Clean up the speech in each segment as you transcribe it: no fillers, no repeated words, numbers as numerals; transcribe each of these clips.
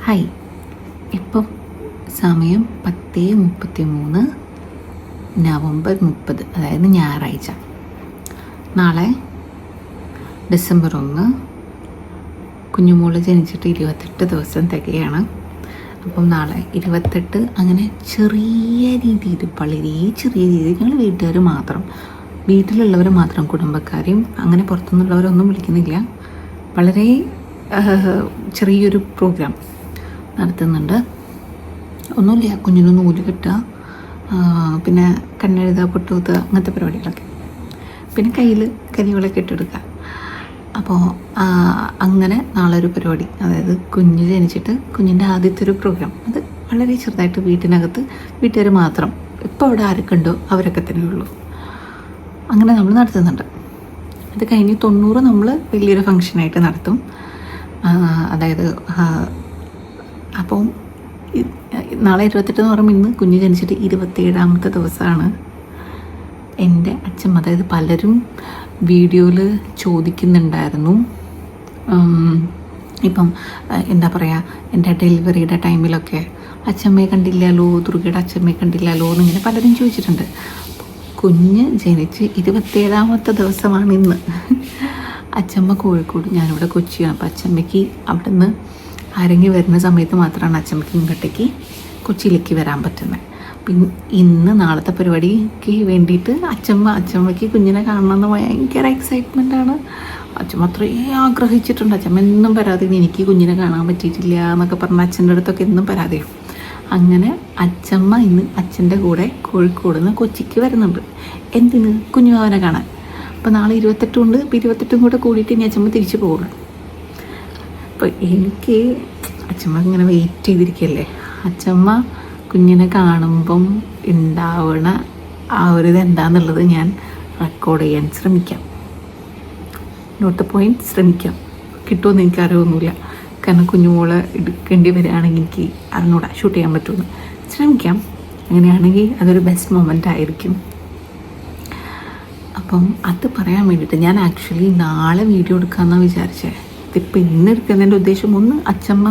Hi. ഇപ്പം സമയം 10:33 November 30, അതായത് ഞായറാഴ്ച. നാളെ ഡിസംബർ 1, കുഞ്ഞുമോള് ജനിച്ചിട്ട് 28 ദിവസം തികയാണ്. അപ്പം നാളെ 28. അങ്ങനെ ചെറിയ രീതിയിൽ, വളരെ ചെറിയ രീതിയിൽ ഞങ്ങൾ വീട്ടുകാർ മാത്രം, വീട്ടിലുള്ളവർ മാത്രം, കുടുംബക്കാരെയും അങ്ങനെ പുറത്തുനിന്നുള്ളവരൊന്നും വിളിക്കുന്നില്ല, വളരെ ചെറിയൊരു പ്രോഗ്രാം നടത്തുന്നുണ്ട്. ഒന്നുമില്ല, കുഞ്ഞിന് നൂല് കിട്ടുക, പിന്നെ കണ്ണെഴുതുക, പൊട്ടുകുത്തുക, അങ്ങനത്തെ പരിപാടികളൊക്കെ, പിന്നെ കയ്യിൽ കരികളൊക്കെ ഇട്ടെടുക്കുക. അപ്പോൾ അങ്ങനെ നാളെ ഒരു പരിപാടി, അതായത് കുഞ്ഞ് ജനിച്ചിട്ട് കുഞ്ഞിൻ്റെ ആദ്യത്തെ ഒരു പ്രോഗ്രാം, അത് വളരെ ചെറുതായിട്ട് വീട്ടിനകത്ത് വീട്ടുകാർ മാത്രം, ഇപ്പോൾ അവിടെ ആരൊക്കെ ഉണ്ടോ അവരൊക്കെ തന്നെ ഉള്ളൂ, അങ്ങനെ നമ്മൾ നടത്തുന്നുണ്ട്. അത് കഴിഞ്ഞ് 90 നമ്മൾ വലിയൊരു ഫങ്ഷനായിട്ട് നടത്തും. അതായത് അപ്പം നാളെ 28 എന്ന് പറയുമ്പോൾ ഇന്ന് കുഞ്ഞ് ജനിച്ചിട്ട് 27ാമത്തെ ദിവസമാണ്. എൻ്റെ അച്ഛൻ, അതായത് പലരും വീഡിയോയിൽ ചോദിക്കുന്നുണ്ടായിരുന്നു, ഇപ്പം എന്താ പറയുക, എൻ്റെ ഡെലിവറിയുടെ ടൈമിലൊക്കെ അച്ഛമ്മയെ കണ്ടില്ലല്ലോ, ദുർഗയുടെ അച്ഛമ്മയെ കണ്ടില്ലല്ലോ എന്നിങ്ങനെ പലരും ചോദിച്ചിട്ടുണ്ട്. കുഞ്ഞ് ജനിച്ച് 27ാമത്തെ ദിവസമാണ് ഇന്ന്. അച്ഛമ്മ കോഴിക്കോട്, ഞാനിവിടെ കൊച്ചിയാണ്. അപ്പോൾ അച്ഛമ്മയ്ക്ക് അവിടെ നിന്ന് ആരെങ്കിലും വരുന്ന സമയത്ത് മാത്രമാണ് അച്ഛമ്മയ്ക്ക് ഇങ്ങോട്ടേക്ക് കൊച്ചിയിലേക്ക് വരാൻ പറ്റുന്നത്. പിന്നെ ഇന്ന് നാളത്തെ പരിപാടിക്ക് വേണ്ടിയിട്ട് അച്ഛമ്മയ്ക്ക് കുഞ്ഞിനെ കാണണമെന്ന് ഭയങ്കര എക്സൈറ്റ്മെൻറ്റാണ്. അച്ഛമ്മ അത്രയും ആഗ്രഹിച്ചിട്ടുണ്ട്. അച്ഛമ്മ എന്നും പരാതി, എനിക്ക് കുഞ്ഞിനെ കാണാൻ പറ്റിയിട്ടില്ല എന്നൊക്കെ പറഞ്ഞ് അച്ഛൻ്റെ അടുത്തൊക്കെ എന്നും പരാതിയും. അങ്ങനെ അച്ഛമ്മ ഇന്ന് അച്ഛൻ്റെ കൂടെ കോഴിക്കോട് നിന്ന് കൊച്ചിക്ക് വരുന്നുണ്ട്. എന്തിന്? കുഞ്ഞുമാവനെ കാണാൻ. അപ്പോൾ നാളെ 28 ഉണ്ട്. ഇപ്പോൾ 28 കൂടെ കൂടിയിട്ട് ഇനി അച്ഛമ്മ തിരിച്ചു പോകുള്ളൂ. അപ്പോൾ എനിക്ക് അച്ഛമ്മ ഇങ്ങനെ വെയിറ്റ് ചെയ്തിരിക്കുകയല്ലേ. അച്ഛമ്മ കുഞ്ഞിനെ കാണുമ്പം ഉണ്ടാവണ ആ ഒരു ഇതെന്താണെന്നുള്ളത് ഞാൻ റെക്കോർഡ് ചെയ്യാൻ ശ്രമിക്കാം. നോട്ട് പോയിൻറ്റ് ശ്രമിക്കാം. കിട്ടുമെന്ന് എനിക്ക് അറിവൊന്നുമില്ല, കാരണം കുഞ്ഞുമോളെ എടുക്കേണ്ടി വരികയാണെങ്കിൽ എനിക്ക് അറിഞ്ഞൂടാ ഷൂട്ട് ചെയ്യാൻ പറ്റുമെന്ന്. ശ്രമിക്കാം. അങ്ങനെയാണെങ്കിൽ അതൊരു ബെസ്റ്റ് മൊമെൻ്റ് ആയിരിക്കും. അപ്പം അത് പറയാൻ വേണ്ടിയിട്ട് ഞാൻ ആക്ച്വലി നാളെ വീഡിയോ എടുക്കാമെന്നാണ് വിചാരിച്ചത്. ഇതിപ്പോൾ ഇന്ന് എടുക്കുന്നതിൻ്റെ ഉദ്ദേശം, ഒന്ന് അച്ഛമ്മ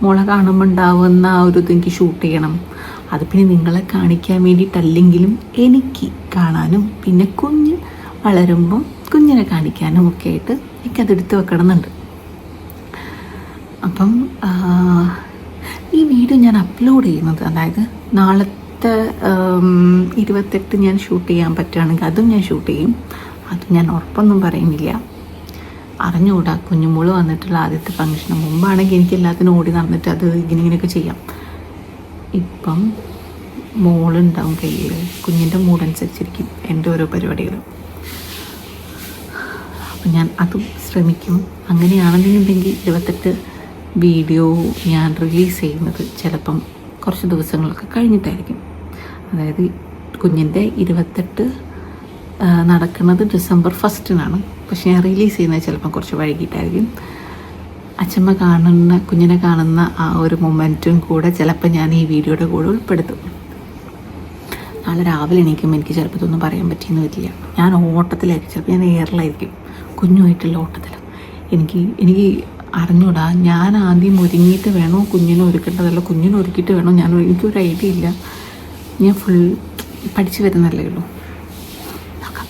മോളെ കാണുമ്പോൾ ഉണ്ടാവുന്ന ആ ഒരു ഇത് എനിക്ക് ഷൂട്ട് ചെയ്യണം. അത് പിന്നെ നിങ്ങളെ കാണിക്കാൻ വേണ്ടിയിട്ടല്ലെങ്കിലും എനിക്ക് കാണാനും പിന്നെ കുഞ്ഞ് വളരുമ്പം കുഞ്ഞിനെ കാണിക്കാനും ഒക്കെ ആയിട്ട് എനിക്കതെടുത്ത് വെക്കണമെന്നുണ്ട്. അപ്പം ഈ വീഡിയോ ഞാൻ അപ്ലോഡ് ചെയ്യുന്നത്, അതായത് നാളത്തെ 28 ഞാൻ ഷൂട്ട് ചെയ്യാൻ പറ്റുകയാണെങ്കിൽ അതും ഞാൻ ഷൂട്ട് ചെയ്യും. അത് ഞാൻ ഉറപ്പൊന്നും പറയുന്നില്ല, അറിഞ്ഞുകൂടാ. കുഞ്ഞുമോള് വന്നിട്ടുള്ള ആദ്യത്തെ ഫംഗ്ഷന് മുമ്പാണെങ്കിൽ എനിക്ക് എല്ലാത്തിനും ഓടി നടന്നിട്ട് അത് ഇങ്ങനെയൊക്കെ ചെയ്യാം. ഇപ്പം മോളുണ്ടാവും കയ്യിൽ, കുഞ്ഞിൻ്റെ മൂടനുസരിച്ചിരിക്കും എൻ്റെ ഓരോ പരിപാടികളും. അപ്പം ഞാൻ അതും ശ്രമിക്കും. അങ്ങനെയാണെന്നുണ്ടെങ്കിൽ 28 വീഡിയോ ഞാൻ റിലീസ് ചെയ്യുന്നത് ചിലപ്പം കുറച്ച് ദിവസങ്ങളൊക്കെ കഴിഞ്ഞിട്ടായിരിക്കും. അതായത് കുഞ്ഞിൻ്റെ 28 നടക്കുന്നത് ഡിസംബർ 1 പക്ഷെ ഞാൻ റിലീസ് ചെയ്യുന്നത് ചിലപ്പം കുറച്ച് വൈകിട്ടായിരിക്കും. അച്ഛമ്മ കുഞ്ഞിനെ കാണുന്ന ആ ഒരു മൊമെൻറ്റും കൂടെ ചിലപ്പോൾ ഞാൻ ഈ വീഡിയോയുടെ കൂടെ ഉൾപ്പെടുത്തും. നാളെ രാവിലെ എണീക്കുമ്പോൾ എനിക്ക് ചിലപ്പോൾ ഇതൊന്നും പറയാൻ പറ്റിയെന്ന് വരില്ല. ഞാൻ ഓട്ടത്തിലായിരിക്കും, ചിലപ്പോൾ ഞാൻ എയറിലായിരിക്കും, കുഞ്ഞുമായിട്ടുള്ള ഓട്ടത്തിൽ. എനിക്ക് അറിഞ്ഞൂടാ, ഞാൻ ആദ്യം ഒരുങ്ങിയിട്ട് വേണോ കുഞ്ഞിനെ ഒരുക്കേണ്ടതല്ല, കുഞ്ഞിനെ ഒരുക്കിയിട്ട് വേണോ എനിക്കൊരു ഐഡിയ ഇല്ല. ഞാൻ ഫുൾ പഠിച്ചു വരുന്നല്ലേ ഉള്ളൂ. നോക്കാം.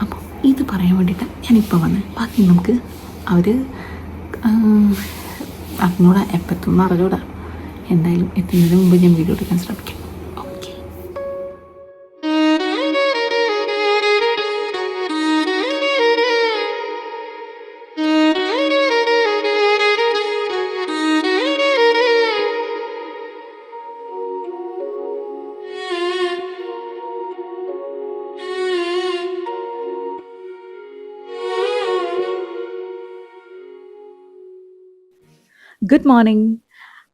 അപ്പോൾ ഇത് പറയാൻ വേണ്ടിയിട്ട് ഞാനിപ്പോൾ വന്ന്, ബാക്കി നമുക്ക് അവർ അറിഞ്ഞൂടാ, എപ്പത്തൊന്നും അറിഞ്ഞൂടാ. എന്തായാലും എത്തുന്നതിന് മുമ്പ് ഞാൻ വീഡിയോ എടുക്കാൻ ശ്രമിക്കാം. Good morning.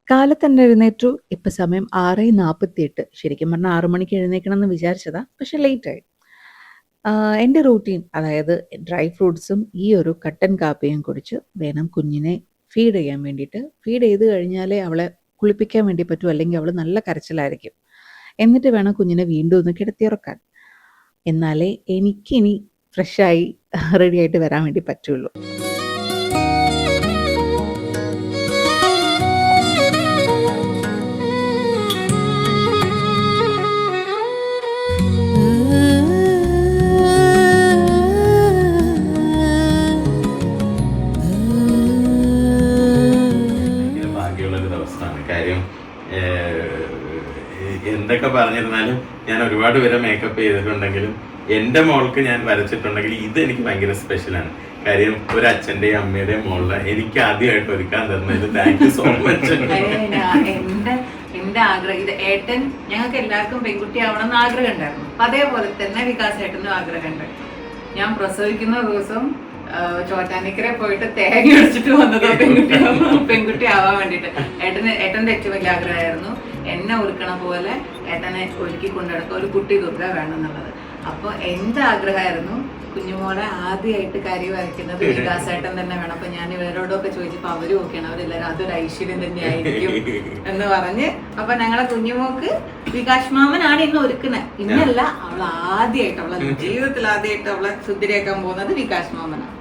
കാലത്ത് തന്നെ എഴുന്നേറ്റു. ഇപ്പം സമയം 6:48. ശരിക്കും പറഞ്ഞാൽ 6 മണിക്ക് എഴുന്നേക്കണം എന്ന് വിചാരിച്ചതാ, പക്ഷെ ലേറ്റായി. എൻ്റെ റൂട്ടീൻ, അതായത് ഡ്രൈ ഫ്രൂട്ട്സും ഈ ഒരു കട്ടൻ കാപ്പിയും കുടിച്ച് വേണം കുഞ്ഞിനെ ഫീഡ് ചെയ്യാൻ വേണ്ടിയിട്ട്. ഫീഡ് ചെയ്ത് കഴിഞ്ഞാലേ അവളെ കുളിപ്പിക്കാൻ വേണ്ടി പറ്റൂ, അല്ലെങ്കിൽ അവൾ നല്ല കരച്ചിലായിരിക്കും. എന്നിട്ട് വേണം കുഞ്ഞിനെ വീണ്ടും ഒന്ന് കിടത്തിയുറക്കാൻ. എന്നാലേ എനിക്കിനി ഫ്രഷായി റെഡിയായിട്ട് വരാൻ വേണ്ടി പറ്റുള്ളൂ. എന്തൊക്കെ പറഞ്ഞിരുന്നാലും ഞാൻ ഒരുപാട് പേരെ മേക്കപ്പ് ചെയ്തിട്ടുണ്ടെങ്കിലും എൻ്റെ മോൾക്ക് ഞാൻ വരച്ചിട്ടുണ്ടെങ്കിൽ ഇത് എനിക്ക് ഭയങ്കര സ്പെഷ്യലാണ്. കാര്യം ഒരു അച്ഛൻ്റെയും അമ്മയുടെയും മോളുടെ എനിക്ക് ആദ്യമായിട്ട് ഒരുക്കാൻ തന്നത്. Thank you so much. എന്റെ ആഗ്രഹം ഇത് ഏട്ടൻ, ഞങ്ങൾക്ക് എല്ലാവർക്കും പെൺകുട്ടി ആവണം എന്ന് ആഗ്രഹം ഉണ്ടായിരുന്നു. അപ്പൊ അതേപോലെ തന്നെ വികാസ് ഏട്ടനും ആഗ്രഹമുണ്ട്. ഞാൻ പ്രസവിക്കുന്ന ദിവസം ചോറ്റാനിക്കരെ പോയിട്ട് തേങ്ങ അടിച്ചിട്ട് വന്നത് പെൺകുട്ടി ആവാൻ വേണ്ടിട്ട്. ഏട്ടന്റെ ഏറ്റവും വലിയ ആഗ്രഹമായിരുന്നു എന്നെ ഒരുക്കണ പോലെ ഏട്ടനെ ഒരുക്കി കൊണ്ടുനടക്കുക ഒരു കുട്ടി ദുർഗ വേണം എന്നുള്ളത്. അപ്പൊ എന്റെ ആഗ്രഹമായിരുന്നു കുഞ്ഞുമോളെ ആദ്യമായിട്ട് കരി വരയ്ക്കുന്നത് വികാസേട്ടൻ തന്നെ വേണം. അപ്പൊ ഞാൻ ഇവരോടൊക്കെ ചോദിച്ചപ്പോ അവരും ഓക്കെയാണ്, അവരെല്ലാരും അതൊരു ഐശ്വര്യം തന്നെയായിരിക്കും എന്ന് പറഞ്ഞ്. അപ്പൊ ഞങ്ങളെ കുഞ്ഞുമോക്ക് വികാസ് മാമനാണ് ഇന്ന് ഒരുക്കുന്നത്. ഇന്നല്ല, അവൾ ആദ്യമായിട്ട് അവളെ ജീവിതത്തിൽ ആദ്യമായിട്ട് അവളെ സുന്ദരിയാക്കാൻ പോകുന്നത് വികാസ് മാമനാണ്.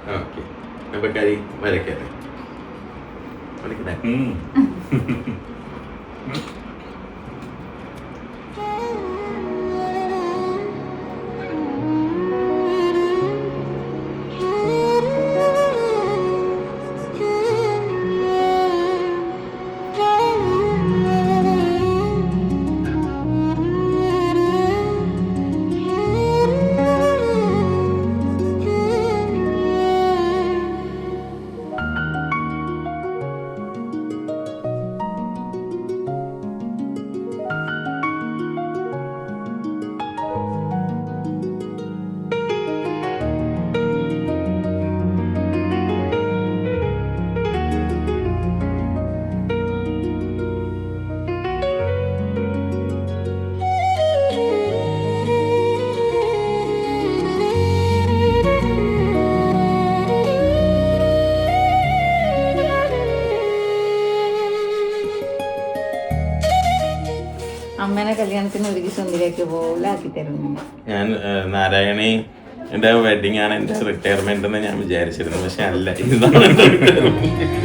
അമ്മേനെ കല്യാണത്തിന് ഒരുക്കി സുന്ദരിയാക്കി പോലെ ആക്കി തരുന്നു. ഞാൻ നാരായണിയുടെ വെഡിങ് ആണ് എന്റെ റിട്ടയർമെന്റ് എന്ന് ഞാൻ വിചാരിച്ചിരുന്നു. പക്ഷെ അല്ല, ഇതാണ് എന്റെ റിട്ടയർമെന്റ്.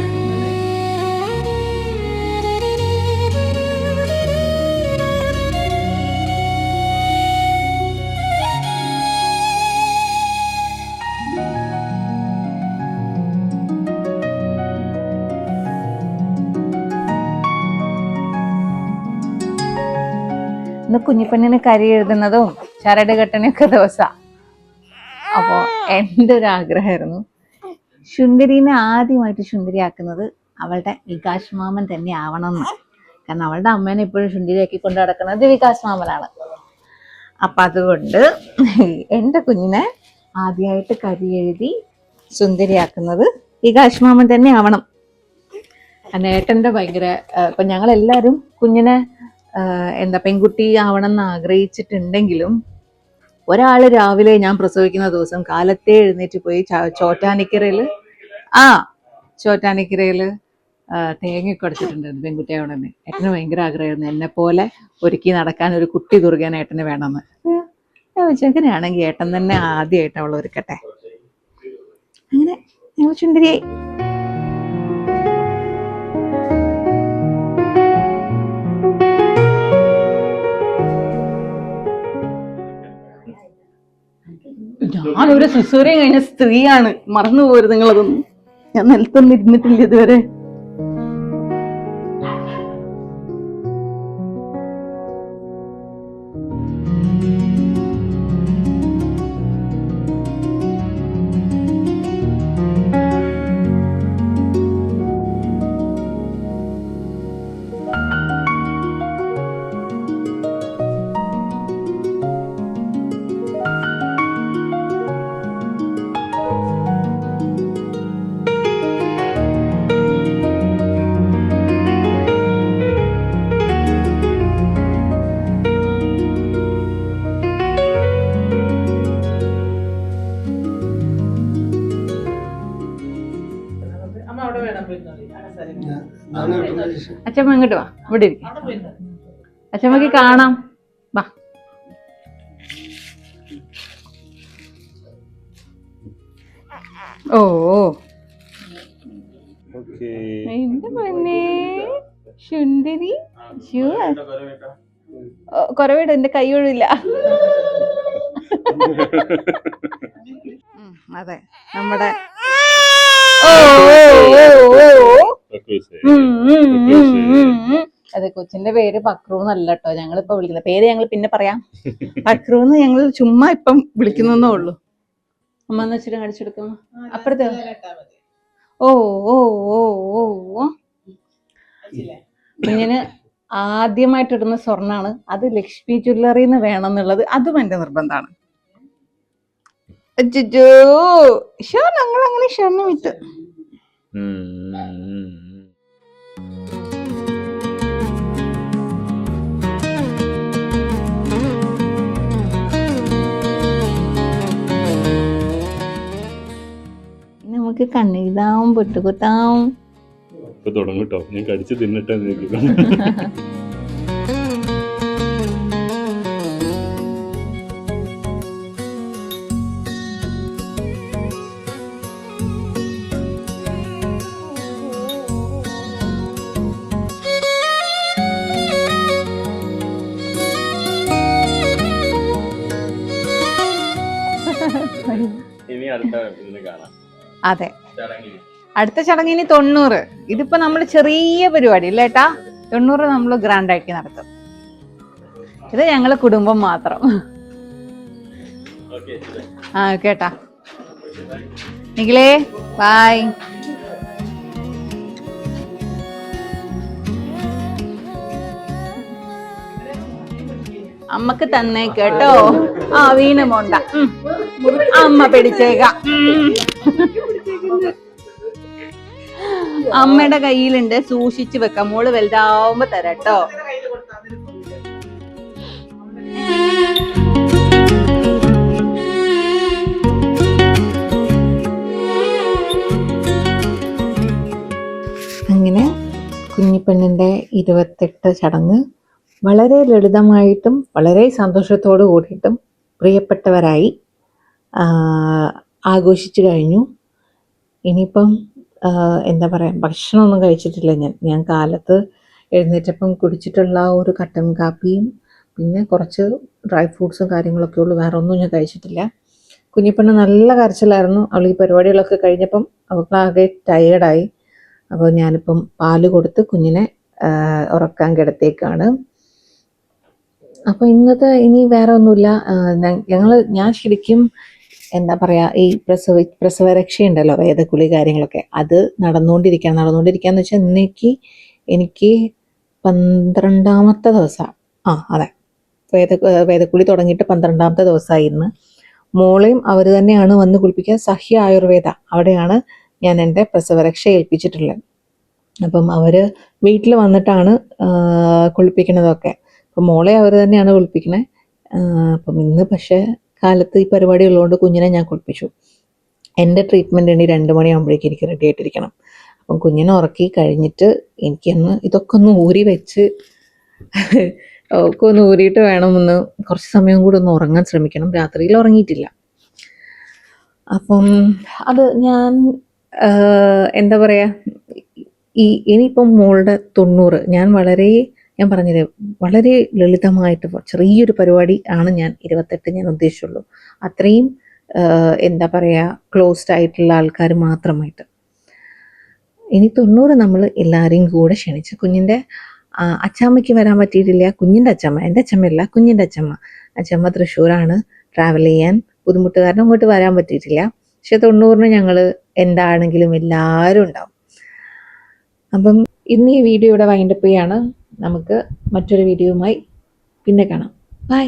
ഇന്ന് കുഞ്ഞിപ്പെണ്ണിന് കരി എഴുതുന്നതും ചരട് കെട്ടണൊക്കെ ദിവസമാണ്. അപ്പോൾ എൻ്റെ ഒരു ആഗ്രഹമായിരുന്നു ശുന്ദരീനെ ആദ്യമായിട്ട് ശുന്ദരിയാക്കുന്നത് അവളുടെ വികാസ് മാമൻ തന്നെ ആവണം എന്ന്. കാരണം അവളുടെ അമ്മേനെ ഇപ്പോഴും ശുന്ദരിയാക്കി കൊണ്ട് നടക്കുന്നത് വികാസ് മാമനാണ്. അപ്പം അതുകൊണ്ട് എൻ്റെ കുഞ്ഞിനെ ആദ്യമായിട്ട് കരി എഴുതി സുന്ദരിയാക്കുന്നത് വികാസ് മാമൻ തന്നെ ആവണം. ഏട്ടൻ്റെ ഭയങ്കര ഇപ്പം ഞങ്ങളെല്ലാവരും കുഞ്ഞിനെ പെൺകുട്ടി ആവണം എന്ന് ആഗ്രഹിച്ചിട്ടുണ്ടെങ്കിലും ഒരാള് രാവിലെ ഞാൻ പ്രസവിക്കുന്ന ദിവസം കാലത്തെ എഴുന്നേറ്റ് പോയി ചോറ്റാനിക്കരയില് തേങ്ങയൊക്കെ അടച്ചിട്ടുണ്ടായിരുന്നു പെൺകുട്ടി ആവണമെന്ന്. ഏട്ടന് ഭയങ്കര ആഗ്രഹമായിരുന്നു എന്നെ പോലെ ഒരുക്കി നടക്കാൻ ഒരു കുട്ടി ദുർഗേന ഏട്ടന് വേണമെന്ന്. ഞാൻ വെച്ചു എങ്ങനെയാണെങ്കിൽ ഏട്ടൻ തന്നെ ആദ്യമായിട്ട് അവൾ ഒരുക്കട്ടെ. അങ്ങനെ ഞങ്ങൾ ചുണ്ടരിയായി. ഞാനൊരു സിസേറിയൻ കഴിഞ്ഞ സ്ത്രീയാണ്, മറന്നു പോരുത് നിങ്ങളതൊന്നും. ഞാൻ നിലത്തൊന്നും ഇരുന്നിട്ടില്ല ഇതുവരെ. അച്ഛമ്മ ഇങ്ങോട്ട് വാ, ഇവിടെ ഇരിക്കും. അച്ഛമ്മക്ക് കാണാം, വാ. ഓ എന്റെ പൊന്നേ ശുണ്ടരി, കൊറവേട് എന്റെ കൈ ഒഴില്ല. അതെ, നമ്മുടെ അതെ, കൊച്ചിന്റെ പേര് പക്രു എന്നല്ല കേട്ടോ ഞങ്ങളിപ്പോ വിളിക്കുന്നത്. പേര് ഞങ്ങൾ പിന്നെ പറയാം. പക്രു എന്ന് ഞങ്ങൾ ചുമ്മാ ഇപ്പം വിളിക്കുന്നേ ഉള്ളൂ. അമ്മ എന്ന് വെച്ചിട്ട് കടിച്ചെടുക്കുന്നു അപ്പുറത്തെ. ഓ ഓ ഓ ഓ ഓ കുഞ്ഞിന് ആദ്യമായിട്ടിടുന്ന സ്വർണ്ണാണ്. അത് ലക്ഷ്മി ജ്വല്ലറിന്ന് വേണം എന്നുള്ളത് അതും എന്റെ നിർബന്ധമാണ്. അജ്ജോ ഷോ ഞങ്ങൾ അങ്ങനെ ഷർണം വിട്ട്. നമുക്ക് കണ്ണെഴുതാവും പൊട്ടുകുത്താവും. തുടങ്ങട്ടോ, ഞാൻ കടിച്ചു തിന്നിട്ട് ഇനി അടുത്ത കാണാം. അതെ, അടുത്ത ചടങ്ങിന് 90. ഇതിപ്പോ നമ്മള് ചെറിയ പരിപാടി അല്ലേട്ടാ. 90 നമ്മള് ഗ്രാൻഡ് ആക്കി നടത്തും. ഇത് ഞങ്ങള് കുടുംബം മാത്രം. ആ കേട്ടാ നിഖിലേ, ബൈ. അമ്മക്ക് തന്നേ കേട്ടോ. ആ വീണ് പോണ്ട, അമ്മ പിടിച്ചേക്കാം. അമ്മയുടെ കയ്യിലുണ്ട്, സൂക്ഷിച്ചു വെക്കാം. മോള് വലുതാവുമ്പോ തരാട്ടോ. അങ്ങനെ കുഞ്ഞിപ്പെണ്ണിന്റെ 28 ചടങ്ങ് വളരെ ലളിതമായിട്ടും വളരെ സന്തോഷത്തോടു കൂടിയിട്ടും പ്രിയപ്പെട്ടവരായി ആഘോഷിച്ചു കഴിഞ്ഞു. ഇനിയിപ്പം എന്താ പറയുക, ഭക്ഷണമൊന്നും കഴിച്ചിട്ടില്ല. ഞാൻ കാലത്ത് എഴുന്നേറ്റപ്പം കുടിച്ചിട്ടുള്ള ഒരു കട്ടൻ കാപ്പിയും പിന്നെ കുറച്ച് ഡ്രൈ ഫ്രൂട്ട്സും കാര്യങ്ങളൊക്കെ ഉള്ളൂ. വേറെ ഒന്നും ഞാൻ കഴിച്ചിട്ടില്ല. കുഞ്ഞിപ്പെണ്ണ് നല്ല കരച്ചിലായിരുന്നു. അവൾ ഈ പരിപാടികളൊക്കെ കഴിഞ്ഞപ്പം അവൾക്കാകെ ടയേർഡായി. അപ്പോൾ ഞാനിപ്പം പാല് കൊടുത്ത് കുഞ്ഞിനെ ഉറക്കാൻ കിടത്തേക്കാണ്. അപ്പോൾ ഇനി വേറെ ഒന്നുമില്ല. ഞാൻ ശരിക്കും എന്താ പറയുക, ഈ പ്രസവരക്ഷയുണ്ടല്ലോ, വേദക്കുളി കാര്യങ്ങളൊക്കെ, അത് നടന്നുകൊണ്ടിരിക്കാന്ന് വെച്ചാൽ എനിക്ക് 12ാമത്തെ ദിവസമാണ്. അതെ, വേദക്കുളി തുടങ്ങിയിട്ട് 12ാമത്തെ ദിവസമായി ഇന്ന്. മോളെയും അവർ തന്നെയാണ് വന്ന് കുളിപ്പിക്കുക. സഹ്യ ആയുർവേദ, അവിടെയാണ് ഞാൻ എൻ്റെ പ്രസവരക്ഷ ഏൽപ്പിച്ചിട്ടുള്ളത്. അപ്പം അവർ വീട്ടിൽ വന്നിട്ടാണ് കുളിപ്പിക്കുന്നതൊക്കെ. അപ്പം മോളെ അവർ തന്നെയാണ് കുളിപ്പിക്കണേ. അപ്പം ഇന്ന് പക്ഷേ കാലത്ത് ഈ പരിപാടി ഉള്ളതുകൊണ്ട് കുഞ്ഞിനെ ഞാൻ കുളിപ്പിച്ചു. എൻ്റെ ട്രീറ്റ്മെൻറ്റ് ഇനി 2 മണിയാകുമ്പോഴേക്കും എനിക്ക് റെഡി ആയിട്ടിരിക്കണം. അപ്പം കുഞ്ഞിനെ ഉറക്കി കഴിഞ്ഞിട്ട് എനിക്കൊന്ന് ഇതൊക്കെ ഒന്ന് ഊരി വെച്ച് ഒക്കെ ഒന്ന് ഊരിയിട്ട് വേണമെന്ന് കുറച്ച് സമയം കൂടി ഒന്ന് ഉറങ്ങാൻ ശ്രമിക്കണം. രാത്രിയിൽ ഉറങ്ങിയിട്ടില്ല. അപ്പം അത് ഞാൻ എന്താ പറയുക, ഇനിയിപ്പം മോളുടെ 90 ഞാൻ പറഞ്ഞില്ലേ, വളരെ ലളിതമായിട്ട് ചെറിയൊരു പരിപാടി ആണ് ഞാൻ 28 ഞാൻ ഉദ്ദേശിച്ചുള്ളൂ. അത്രയും എന്താ പറയുക, ക്ലോസ്ഡ് ആയിട്ടുള്ള ആൾക്കാർ മാത്രമായിട്ട്. ഇനി 90 നമ്മൾ എല്ലാവരെയും കൂടെ ക്ഷണിച്ച്, കുഞ്ഞിൻ്റെ അച്ചാമ്മയ്ക്ക് വരാൻ പറ്റിയിട്ടില്ല. കുഞ്ഞിൻ്റെ അച്ചമ്മ, എൻ്റെ അച്ചമ്മയല്ല, കുഞ്ഞിൻ്റെ അച്ചമ്മ തൃശ്ശൂരാണ്. ട്രാവൽ ചെയ്യാൻ ബുദ്ധിമുട്ട് കാരണം അങ്ങോട്ട് വരാൻ പറ്റിയിട്ടില്ല. പക്ഷെ 90 ഞങ്ങൾ എന്താണെങ്കിലും എല്ലാവരും ഉണ്ടാവും. അപ്പം ഇന്ന് ഈ വീഡിയോ ഇവിടെ വൈൻഡപ്പ് ചെയ്യാണ്. നമുക്ക് മറ്റൊരു വീഡിയോയുമായി പിന്നെ കാണാം. ബൈ.